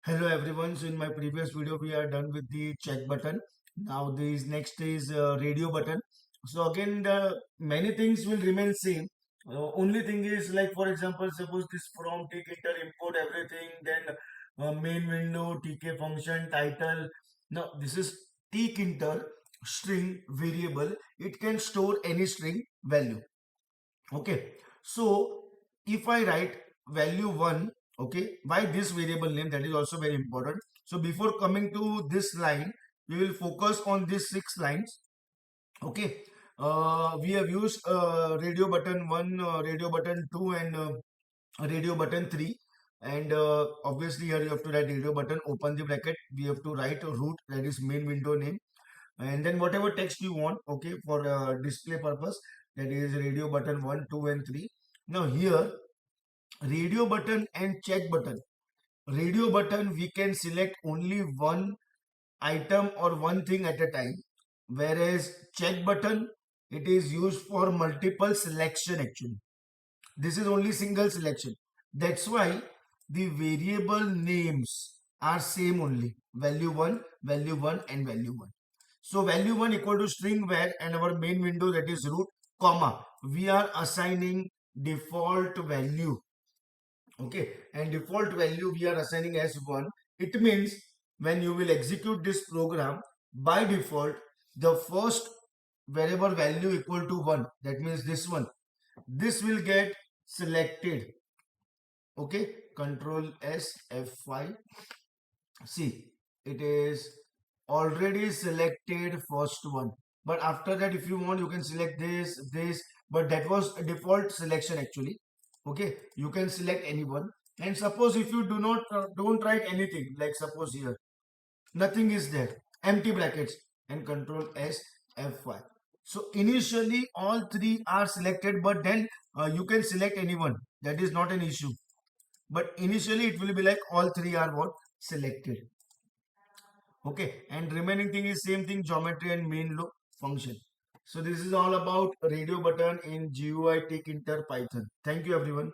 Hello everyone. So in my previous video we are done with the check button. Now this next is radio button. So again the many things will remain same. Only thing is like for example suppose this from Tkinter import everything, then main window tk function title. Now this is Tkinter string variable. It can store any string value. Okay, so if I write value 1, okay, why this variable name, that is also very important. So before coming to this line, we will focus on these 6 lines. Okay, we have used radio button 1, radio button 2 and radio button 3, and obviously here you have to write radio button, open the bracket, we have to write a root, that is main window name, and then whatever text you want, okay, for display purpose, that is radio button 1, 2 and 3. Now here radio button and check button, radio button we can select only one item or one thing at a time, whereas check button, it is used for multiple selection. Actually this is only single selection. That's why the variable names are same only, value 1, value 1 and value 1. So value 1 equal to StringVar and our main window, that is root, comma, we are assigning default value. Okay, and default value we are assigning as 1. It means when you will execute this program, by default the first variable value equal to 1, that means this one, this will get selected. Okay, control S F5. See, it is already selected first one, but after that if you want you can select this, but that was a default selection actually. Okay, you can select anyone, and suppose if you do not don't write anything, like suppose here nothing is there, empty brackets, and control S F5. So initially all three are selected, but then you can select anyone, that is not an issue, but initially it will be like all three are what selected. Okay, and remaining thing is same thing, geometry and main loop function. So this is all about radio button in GUI Tkinter Python. Thank you everyone.